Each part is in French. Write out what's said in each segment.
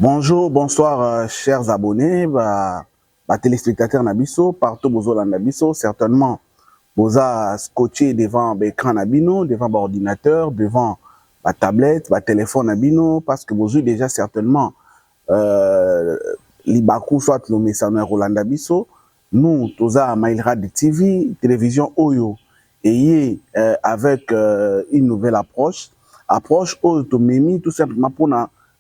Bonjour, bonsoir, chers abonnés, téléspectateurs Nabiso, partout Bozola Nabiso, certainement, Boza scotché devant l'écran Nabino, devant l'ordinateur, devant la tablette, le téléphone Nabino, parce que vous déjà certainement, Libakou, soit le message Roland Nabiso, nous, Toza Maïlra de TV, télévision Oyo, et avec une nouvelle approche Oyo, Mimi, tout simplement pour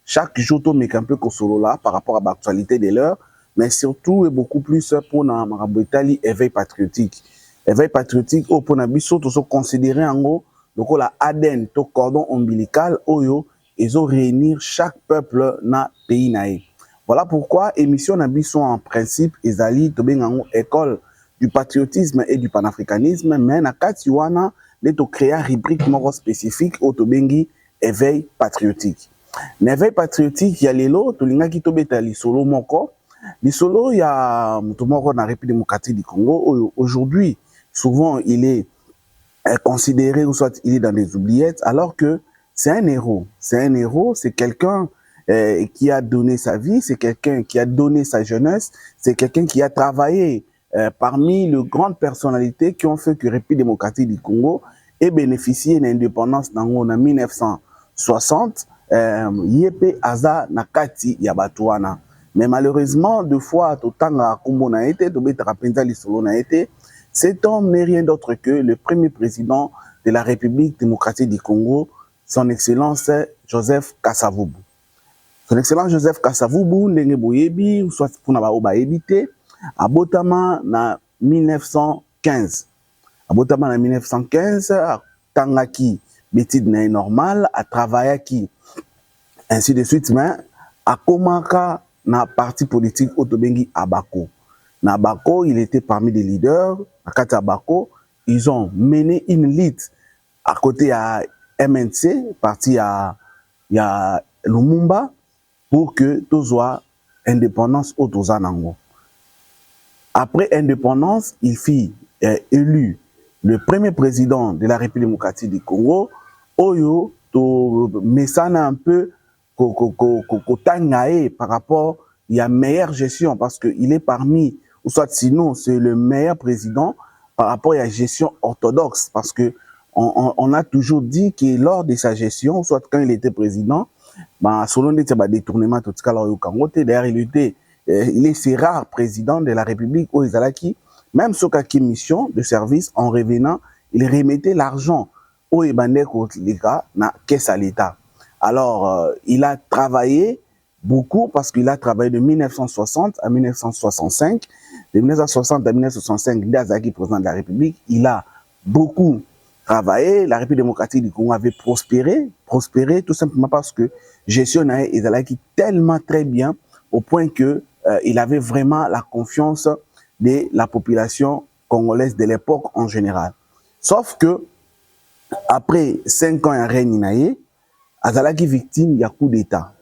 chaque jour, tu mets un peu là par rapport à l'actualité de l'heure, mais surtout et beaucoup plus pour Marabouitali éveil patriotique. Éveil patriotique, au pour Nabiso, tout ça considéré en gros, donc la ADN, le cordon ombilical, oyo, ils ont réunir chaque peuple dans le pays naï. Voilà pourquoi émission Nabiso en principe, Ezali, Tobengango, école du patriotisme et du panafricanisme, mais na Katiwana, les to créer rubrique spécifique au Tobengi éveil patriotique. L'éveil patriotique, il y a lelo, tolinga ki tobeta lisolo moko. Lisolo, il y a moko na République démocratique du Congo. Aujourd'hui, souvent, il est considéré ou soit il est dans les oubliettes, alors que c'est un héros. C'est un héros, c'est quelqu'un qui a donné sa vie, c'est quelqu'un qui a donné sa jeunesse, c'est quelqu'un qui a travaillé parmi les grandes personnalités qui ont fait que la République démocratique du Congo ait bénéficié de l'indépendance en 1960. Yepe aza nakati ya batuana. Mais malheureusement, deux fois, totanga kumbo na été, tobeta penza lisolo na été, cet homme n'est rien d'autre que le premier président de la République démocratique du Congo, son Excellence Joseph Kasavubu. Son Excellence Joseph Kasavubu, ndenge boyebi, ou soit pour na ba ebité, abotama na 1915. Abotama na 1915, tangaki bétide na normal, a travaillé qui ainsi de suite, mais à Komaka, na parti politique Otobengi Abako. Na Abako, il était parmi les leaders. À Kati Abako, ils ont mené une lutte à côté à MNC, parti à Lumumba, pour que tout soit indépendance au Tozanango. Après indépendance, il fut élu le premier président de la République démocratique du Congo. Oyo, to mesana un peu par rapport il y a meilleure gestion parce qu'il est parmi, ou soit sinon c'est le meilleur président par rapport à la gestion orthodoxe parce que on a toujours dit que lors de sa gestion, soit quand il était président, selon des détournements tout ce cas d'ailleurs il est si rare président de la République au Izalaki, même sur quelques missions de service en revenant, il remettait l'argent au Ebane Kotliga na caisse à l'État. Alors, il a travaillé beaucoup parce qu'il a travaillé de 1960 à 1965. De 1960 à 1965, Ndazaki, président de la République, il a beaucoup travaillé. La République démocratique du Congo avait prospéré tout simplement parce que gestionnait Ezalaki tellement très bien au point que il avait vraiment la confiance de la population congolaise de l'époque en général. Sauf que après 5 ans à règne azalaki victime ya coup d'état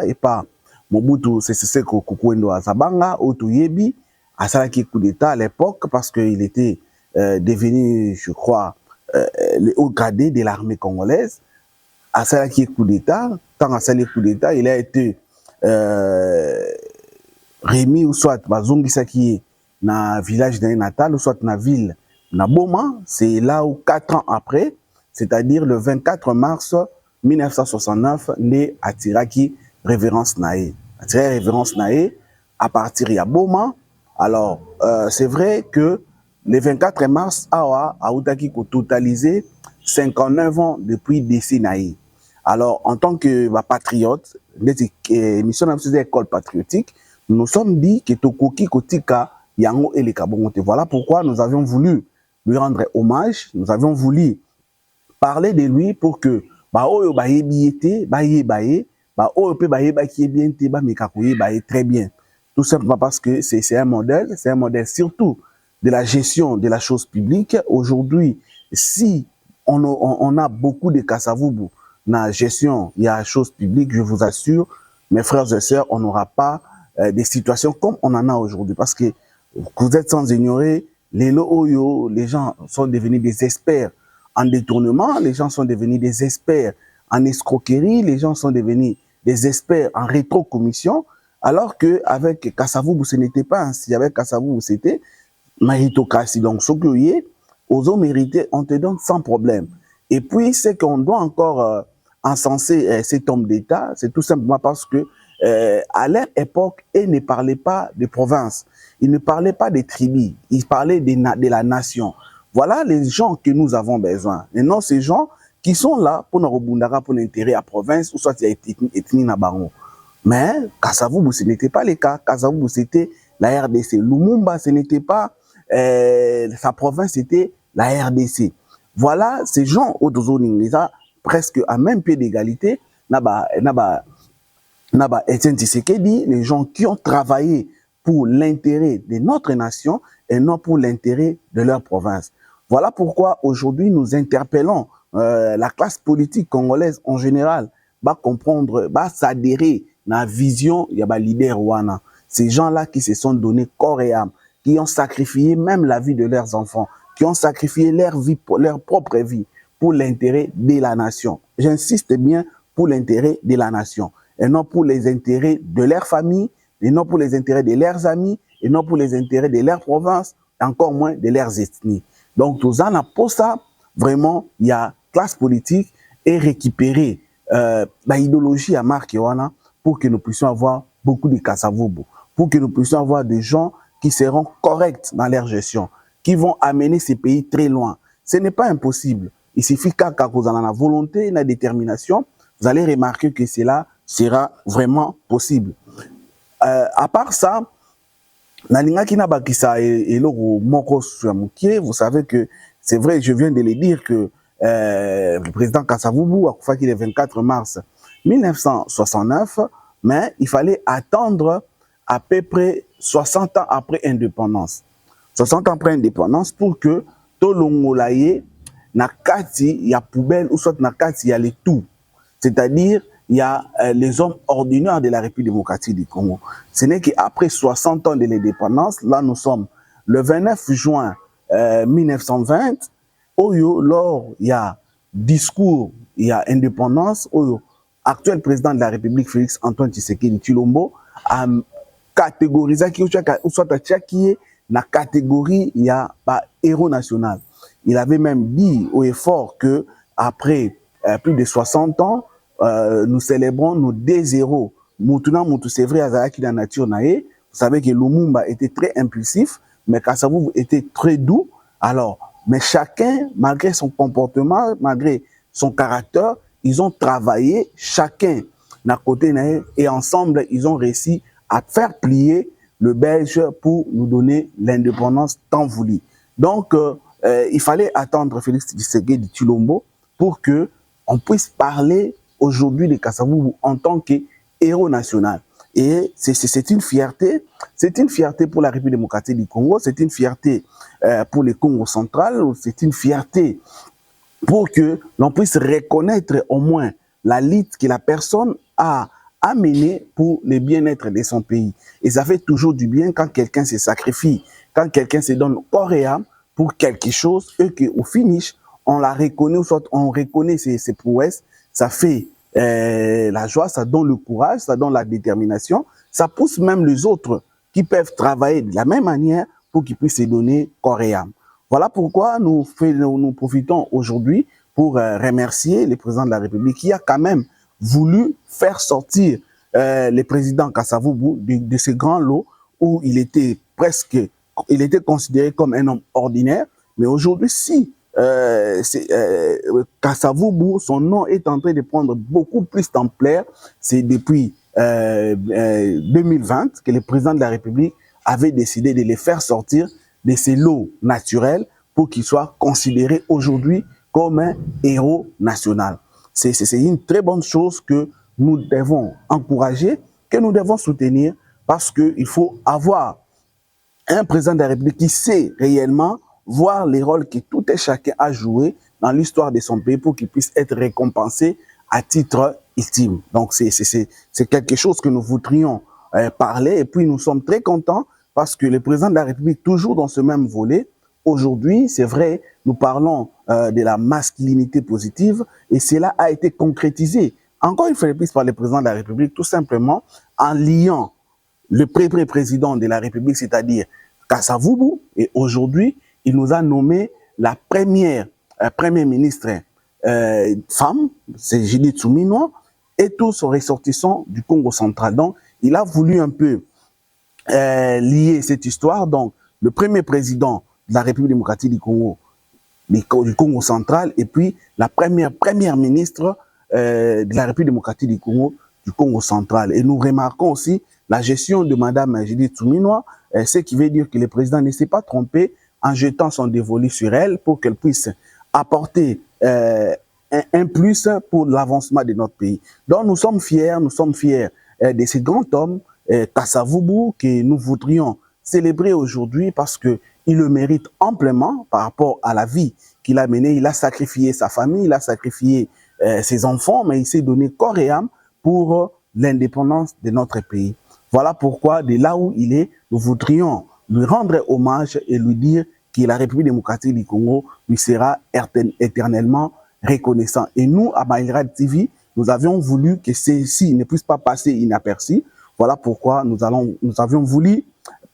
et pas Mobutu Sese Seko Kukwendo Azabanga Otoyebi azalaki coup d'état à l'époque parce qu'il était devenu, je crois, le haut gradé de l'armée congolaise. Azalaki coup d'état, tant azalaki coup d'état, il a été remis ou soit bazongisaki na village natal ou soit na ville na Boma, c'est là où 4 ans après, c'est-à-dire le 24 mars 1969, né à Tiraki, révérence Naé. Attiré révérence Naé, à partir de Boma. Alors, c'est vrai que le 24 mars, Awa a totalisé 59 ans depuis décès Naé. Alors, en tant que patriote, mission de l'école patriotique, nous sommes dit que Tokoki Kotika Yango et les Kabongote. Voilà pourquoi nous avions voulu lui rendre hommage, nous avions voulu parler de lui pour que très bien. Tout simplement parce que c'est un modèle surtout de la gestion de la chose publique. Aujourd'hui, si on a beaucoup de Kasavubu dans la gestion de la chose publique, je vous assure, mes frères et sœurs, on n'aura pas des situations comme on en a aujourd'hui. Parce que vous êtes sans ignorer, les gens sont devenus des experts en détournement, les gens sont devenus des experts en escroquerie, les gens sont devenus des experts en rétrocommission, alors qu'avec Kasavubu, ce n'était pas ainsi. Avec Kasavubu, c'était méritocratie. Donc, ce que vous aux mérité, on te donne sans problème. Et puis, c'est qu'on doit encore encenser cet homme d'État, c'est tout simplement parce que à leur époque, ils ne parlaient pas de province, ils ne parlaient pas des tribus, ils parlaient de la nation. Voilà les gens que nous avons besoin. Et non ces gens qui sont là pour nous rebondara pour l'intérêt à province ou soit il y a ethnie na bango. Mais Kasavubu, ce n'était pas le cas. Kasavubu, c'était la RDC. Lumumba, ce n'était pas sa province, c'était la RDC. Voilà ces gens au Dozoningiza presque à même pied d'égalité. Etienne Tshisekedi, les gens qui ont travaillé pour l'intérêt de notre nation et non pour l'intérêt de leur province. Voilà pourquoi aujourd'hui nous interpellons la classe politique congolaise en général, va comprendre, va s'adhérer à la vision, il y a des leaders wana. Ces gens-là qui se sont donnés corps et âme, qui ont sacrifié même la vie de leurs enfants, qui ont sacrifié leur vie, leur propre vie pour l'intérêt de la nation. J'insiste bien, pour l'intérêt de la nation, et non pour les intérêts de leur famille, et non pour les intérêts de leurs amis, et non pour les intérêts de leur province, et encore moins de leurs ethnies. Donc, tout ça, pour ça, vraiment, il y a classe politique et récupérer l'idéologie à Marc Ewana pour que nous puissions avoir beaucoup de Kasavubu, pour que nous puissions avoir des gens qui seront corrects dans leur gestion, qui vont amener ces pays très loin. Ce n'est pas impossible. Il suffit qu'à vous en avez la volonté et la détermination, vous allez remarquer que cela sera vraiment possible. À part ça, vous savez que c'est vrai, je viens de le dire que le président Kasavubu a fait le 24 mars 1969, mais il fallait attendre à peu près 60 ans après indépendance. 60 ans après indépendance pour que Tolongolaye na kati ya poubelle ou soit na kati ya les tout. C'est-à-dire, il y a les hommes ordinaires de la République démocratique du Congo. Ce n'est qu'après 60 ans de l'indépendance, là nous sommes le 29 juin 1920, lors il y a discours, il y a indépendance, actuel président de la République Félix Antoine Tshisekedi Tshilombo a catégorisé ou soit qui est la catégorie il y a pas héros national. Il avait même dit au effort que après plus de 60 ans, nous célébrons nos deux héros. Moutouna Moutou, c'est vrai, Azaki la nature nae. Vous savez que Lumumba était très impulsif, mais Kasavubu était très doux. Alors, mais chacun, malgré son comportement, malgré son caractère, ils ont travaillé, chacun d'un côté nae, et ensemble, ils ont réussi à faire plier le Belge pour nous donner l'indépendance tant voulue. Donc, il fallait attendre Félix Tshisekedi Tshilombo pour que on puisse parler aujourd'hui de Kasavubu en tant que héros national. Et c'est une fierté pour la République démocratique du Congo, c'est une fierté pour le Congo central, c'est une fierté pour que l'on puisse reconnaître au moins la lutte que la personne a amenée pour le bien-être de son pays. Et ça fait toujours du bien quand quelqu'un se sacrifie, quand quelqu'un se donne corps et âme pour quelque chose, et qu'au finish, on la reconnaît, ou soit on reconnaît ses prouesses, ça fait la joie, ça donne le courage, ça donne la détermination, ça pousse même les autres qui peuvent travailler de la même manière pour qu'ils puissent se donner corps et âme. Voilà pourquoi nous profitons aujourd'hui pour remercier le président de la République qui a quand même voulu faire sortir le président Kasavubu de ce grand lot où il était considéré comme un homme ordinaire. Mais aujourd'hui, si Kasavubu, son nom est en train de prendre beaucoup plus d'ampleur, c'est depuis 2020 que le président de la République avait décidé de les faire sortir de ces lots naturels pour qu'ils soient considérés aujourd'hui comme un héros national. C'est une très bonne chose que nous devons encourager, que nous devons soutenir, parce qu'il faut avoir un président de la République qui sait réellement voir les rôles que tout et chacun a joué dans l'histoire de son pays pour qu'il puisse être récompensé à titre ultime. Donc c'est quelque chose que nous voudrions parler, et puis nous sommes très contents parce que le président de la République, toujours dans ce même volet, aujourd'hui, c'est vrai, nous parlons de la masculinité positive, et cela a été concrétisé encore une fois de plus par le président de la République, tout simplement en liant le président de la République, c'est-à-dire Kasavubu, et aujourd'hui, il nous a nommé la première ministre femme, c'est Judith Suminwa, et tous ressortissants du Congo central. Donc, il a voulu un peu lier cette histoire. Donc, le premier président de la République démocratique du Congo central, et puis la première ministre de la République démocratique du Congo central. Et nous remarquons aussi la gestion de Mme Judith Suminwa, ce qui veut dire que le président ne s'est pas trompé en jetant son dévolu sur elle pour qu'elle puisse apporter un plus pour l'avancement de notre pays. Donc nous sommes fiers de ce grand homme, Kasavubu, que nous voudrions célébrer aujourd'hui parce qu'il le mérite amplement par rapport à la vie qu'il a menée. Il a sacrifié sa famille, il a sacrifié ses enfants, mais il s'est donné corps et âme pour l'indépendance de notre pays. Voilà pourquoi, de là où il est, nous voudrions lui rendre hommage et lui dire que la République démocratique du Congo lui sera éternellement reconnaissant. Et nous, à Maïlrad TV, nous avions voulu que ceci ne puisse pas passer inaperçu. Voilà pourquoi nous avions voulu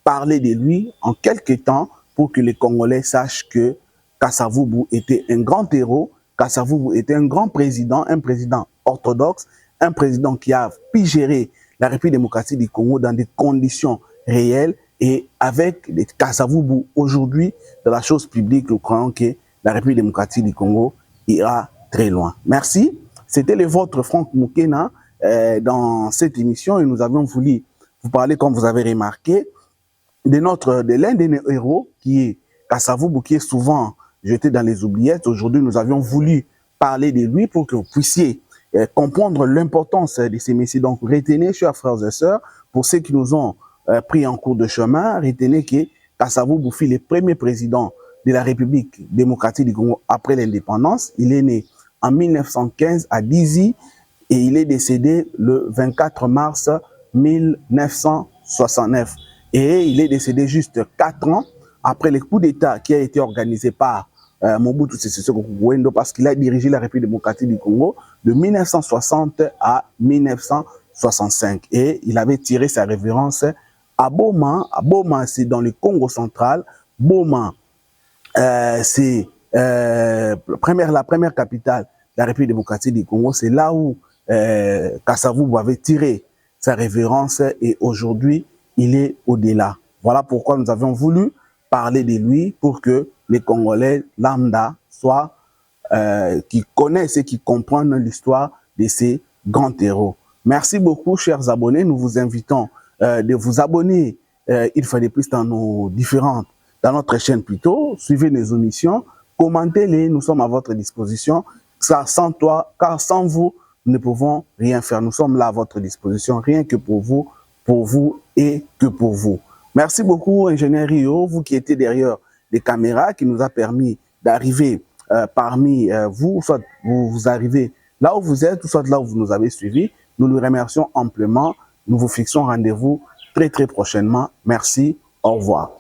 parler de lui en quelques temps pour que les Congolais sachent que Kasavubu était un grand héros, Kasavubu était un grand président, un président orthodoxe, un président qui a pu gérer la République démocratique du Congo dans des conditions réelles. Et avec les Kasavubu aujourd'hui, dans la chose publique, nous croyons que la République démocratique du Congo ira très loin. Merci. C'était le vôtre Franck Moukena dans cette émission et nous avions voulu vous parler, comme vous avez remarqué, de l'un de nos héros qui est Kasavubu, qui est souvent jeté dans les oubliettes. Aujourd'hui, nous avions voulu parler de lui pour que vous puissiez comprendre l'importance de ces messieurs. Donc, retenez, chers frères et sœurs, pour ceux qui nous ont pris en cours de chemin, retenez que Kasavubu fut le premier président de la République démocratique du Congo après l'indépendance. Il est né en 1915 à Dizi et il est décédé le 24 mars 1969. Et il est décédé juste 4 ans après le coup d'État qui a été organisé par Mobutu Sese Seko Kukuwendo, parce qu'il a dirigé la République démocratique du Congo de 1960 à 1965. Et il avait tiré sa révérence à Boma. À Boma, c'est dans le Congo central. Boma, c'est la première capitale de la République démocratique du Congo. C'est là où Kasavubu avait tiré sa révérence et aujourd'hui, il est au-delà. Voilà pourquoi nous avions voulu parler de lui pour que les Congolais lambda soient, qui connaissent et qui comprennent l'histoire de ces grands héros. Merci beaucoup, chers abonnés. Nous vous invitons de vous abonner une fois de plus dans notre chaîne plutôt. Suivez nos émissions, commentez-les, nous sommes à votre disposition. Car sans vous, nous ne pouvons rien faire. Nous sommes là à votre disposition, rien que pour vous et que pour vous. Merci beaucoup, ingénieur Rio, vous qui étiez derrière les caméras, qui nous a permis d'arriver parmi vous, soit vous arrivez là où vous êtes, soit là où vous nous avez suivis. Nous nous remercions amplement. Nous vous fixons rendez-vous très prochainement. Merci, au revoir.